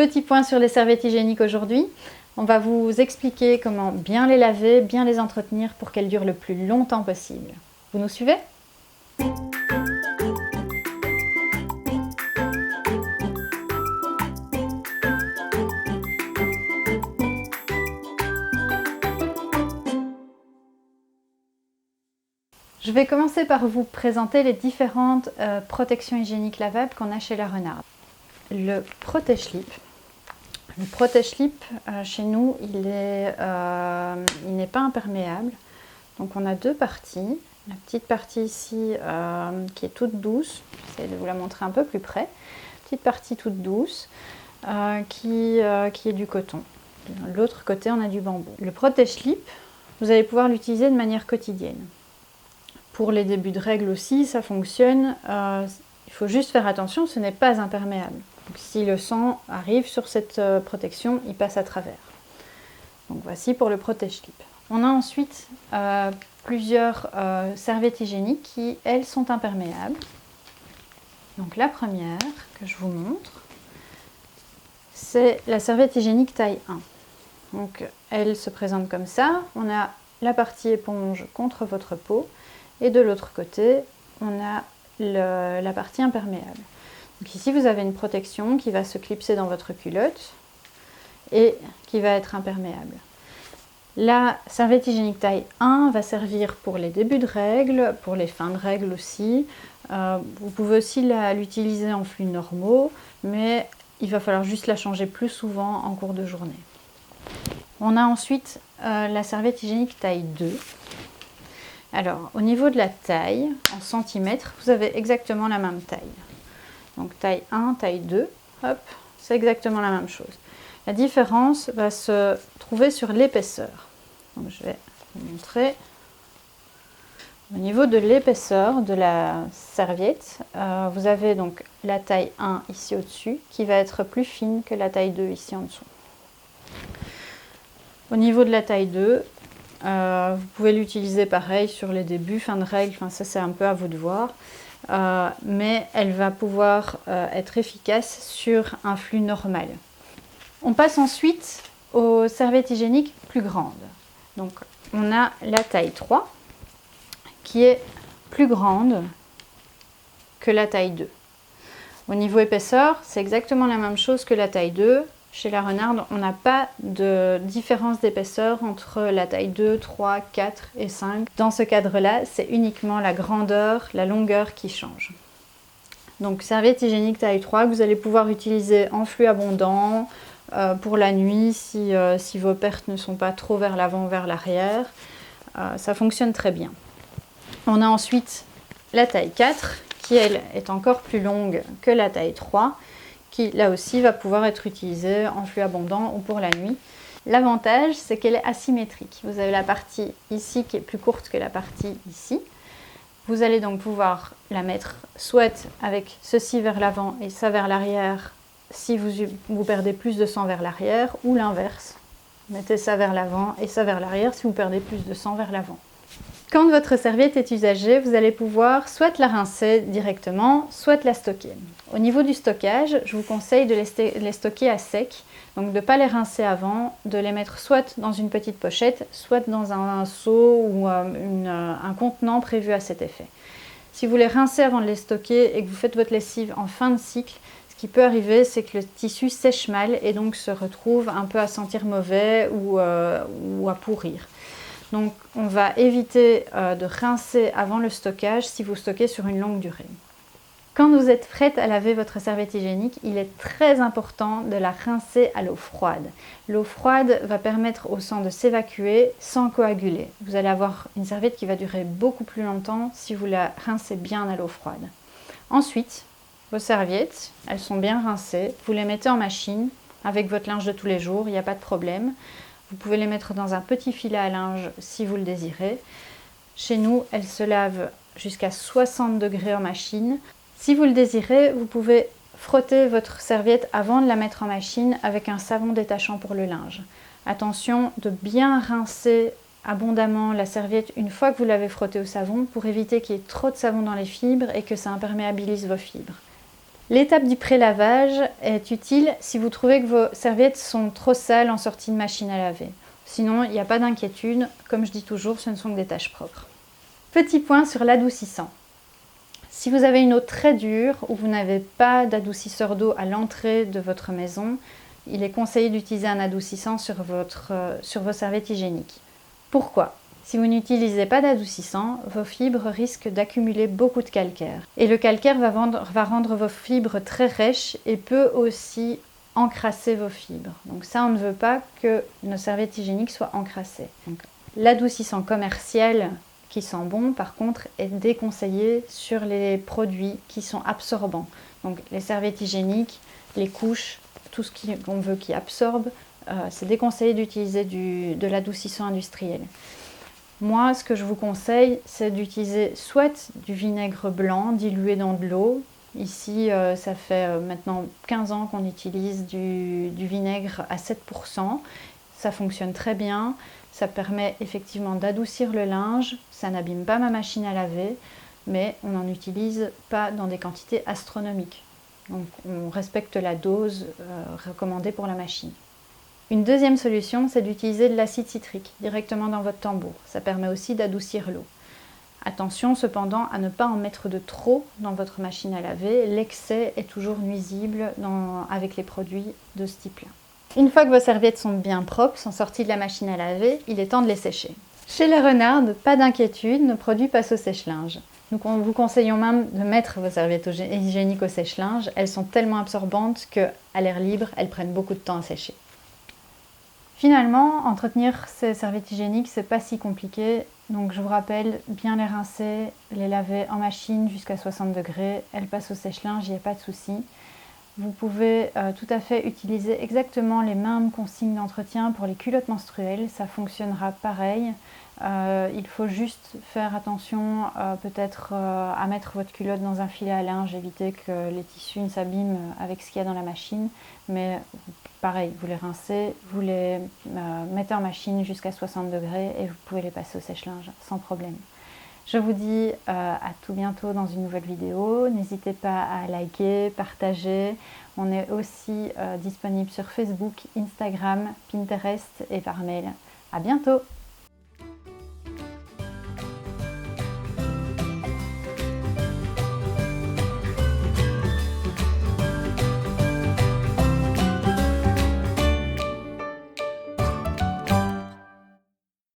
Petit point sur les serviettes hygiéniques aujourd'hui. On va vous expliquer comment bien les laver, bien les entretenir pour qu'elles durent le plus longtemps possible. Vous nous suivez ? Je vais commencer par vous présenter les différentes protections hygiéniques lavables qu'on a chez La Renarde. Le protège-slip. Le protège-slip, chez nous, il n'est pas imperméable. Donc on a deux parties. La petite partie ici qui est toute douce, j'essaie de vous la montrer un peu plus près. Petite partie toute douce qui est du coton. De l'autre côté, on a du bambou. Le protège-slip, vous allez pouvoir l'utiliser de manière quotidienne. Pour les débuts de règles aussi, ça fonctionne. Il faut juste faire attention, ce n'est pas imperméable. Donc, si le sang arrive sur cette protection, il passe à travers. Donc voici pour le protège-slip. On a ensuite plusieurs serviettes hygiéniques qui, elles, sont imperméables. Donc la première que je vous montre, c'est la serviette hygiénique taille 1. Donc elle se présente comme ça. On a la partie éponge contre votre peau. Et de l'autre côté, on a la partie imperméable. Donc ici, vous avez une protection qui va se clipser dans votre culotte et qui va être imperméable. La serviette hygiénique taille 1 va servir pour les débuts de règles, pour les fins de règles aussi. Vous pouvez aussi l'utiliser en flux normaux, mais il va falloir juste la changer plus souvent en cours de journée. On a ensuite la serviette hygiénique taille 2. Alors, au niveau de la taille, en centimètres, vous avez exactement la même taille. Donc, taille 1, taille 2, hop, c'est exactement la même chose. La différence va se trouver sur l'épaisseur. Donc, je vais vous montrer. Au niveau de l'épaisseur de la serviette, vous avez donc la taille 1 ici au-dessus, qui va être plus fine que la taille 2 ici en dessous. Au niveau de la taille 2, vous pouvez l'utiliser pareil sur les débuts, fin de règle, enfin, ça c'est un peu à vous de voir. Mais elle va pouvoir être efficace sur un flux normal. On passe ensuite aux serviettes hygiéniques plus grandes. Donc on a la taille 3 qui est plus grande que la taille 2. Au niveau épaisseur, c'est exactement la même chose que la taille 2. Chez La Renarde, on n'a pas de différence d'épaisseur entre la taille 2, 3, 4 et 5. Dans ce cadre-là, c'est uniquement la grandeur, la longueur qui change. Donc, serviette hygiénique taille 3 que vous allez pouvoir utiliser en flux abondant pour la nuit si vos pertes ne sont pas trop vers l'avant ou vers l'arrière. Ça fonctionne très bien. On a ensuite la taille 4 qui, elle, est encore plus longue que la taille 3. Qui là aussi va pouvoir être utilisée en flux abondant ou pour la nuit. L'avantage, c'est qu'elle est asymétrique. Vous avez la partie ici qui est plus courte que la partie ici. Vous allez donc pouvoir la mettre soit avec ceci vers l'avant et ça vers l'arrière si vous perdez plus de sang vers l'arrière, ou l'inverse. Mettez ça vers l'avant et ça vers l'arrière si vous perdez plus de sang vers l'avant. Quand votre serviette est usagée, vous allez pouvoir soit la rincer directement, soit la stocker. Au niveau du stockage, je vous conseille de les stocker à sec, donc de ne pas les rincer avant, de les mettre soit dans une petite pochette, soit dans un seau ou un contenant prévu à cet effet. Si vous les rincez avant de les stocker et que vous faites votre lessive en fin de cycle, ce qui peut arriver, c'est que le tissu sèche mal et donc se retrouve un peu à sentir mauvais ou à pourrir. Donc on va éviter de rincer avant le stockage si vous stockez sur une longue durée. Quand vous êtes prête à laver votre serviette hygiénique, il est très important de la rincer à l'eau froide. L'eau froide va permettre au sang de s'évacuer sans coaguler. Vous allez avoir une serviette qui va durer beaucoup plus longtemps si vous la rincez bien à l'eau froide. Ensuite, vos serviettes, elles sont bien rincées. Vous les mettez en machine avec votre linge de tous les jours, il n'y a pas de problème. Vous pouvez les mettre dans un petit filet à linge si vous le désirez. Chez nous, elles se lavent jusqu'à 60 degrés en machine. Si vous le désirez, vous pouvez frotter votre serviette avant de la mettre en machine avec un savon détachant pour le linge. Attention de bien rincer abondamment la serviette une fois que vous l'avez frottée au savon pour éviter qu'il y ait trop de savon dans les fibres et que ça imperméabilise vos fibres. L'étape du pré-lavage est utile si vous trouvez que vos serviettes sont trop sales en sortie de machine à laver. Sinon, il n'y a pas d'inquiétude. Comme je dis toujours, ce ne sont que des tâches propres. Petit point sur l'adoucissant. Si vous avez une eau très dure ou vous n'avez pas d'adoucisseur d'eau à l'entrée de votre maison, il est conseillé d'utiliser un adoucissant sur vos serviettes hygiéniques. Pourquoi ? Si vous n'utilisez pas d'adoucissant, vos fibres risquent d'accumuler beaucoup de calcaire. Et le calcaire va rendre vos fibres très rêches et peut aussi encrasser vos fibres. Donc ça, on ne veut pas que nos serviettes hygiéniques soient encrassées. L'adoucissant commercial qui sent bon, par contre, est déconseillé sur les produits qui sont absorbants. Donc les serviettes hygiéniques, les couches, tout ce qu'on veut qui absorbe, c'est déconseillé d'utiliser de l'adoucissant industriel. Moi, ce que je vous conseille, c'est d'utiliser soit du vinaigre blanc dilué dans de l'eau. Ici, ça fait maintenant 15 ans qu'on utilise du vinaigre à 7%. Ça fonctionne très bien. Ça permet effectivement d'adoucir le linge. Ça n'abîme pas ma machine à laver, mais on n'en utilise pas dans des quantités astronomiques. Donc, on respecte la dose recommandée pour la machine. Une deuxième solution, c'est d'utiliser de l'acide citrique directement dans votre tambour. Ça permet aussi d'adoucir l'eau. Attention cependant à ne pas en mettre de trop dans votre machine à laver. L'excès est toujours nuisible avec les produits de ce type-là. Une fois que vos serviettes sont bien propres, sont sorties de la machine à laver, il est temps de les sécher. Chez les renardes, pas d'inquiétude, nos produits passent au sèche-linge. Nous vous conseillons même de mettre vos serviettes hygiéniques au sèche-linge. Elles sont tellement absorbantes qu'à l'air libre, elles prennent beaucoup de temps à sécher. Finalement, entretenir ces serviettes hygiéniques, c'est pas si compliqué. Donc je vous rappelle, bien les rincer, les laver en machine jusqu'à 60 degrés. Elles passent au sèche-linge, il n'y a pas de souci. Vous pouvez tout à fait utiliser exactement les mêmes consignes d'entretien pour les culottes menstruelles. Ça fonctionnera pareil. Il faut juste faire attention peut-être à mettre votre culotte dans un filet à linge, éviter que les tissus ne s'abîment avec ce qu'il y a dans la machine. Mais pareil, vous les rincez, vous les mettez en machine jusqu'à 60 degrés et vous pouvez les passer au sèche-linge sans problème. Je vous dis à tout bientôt dans une nouvelle vidéo. N'hésitez pas à liker, partager. On est aussi disponible sur Facebook, Instagram, Pinterest et par mail. À bientôt!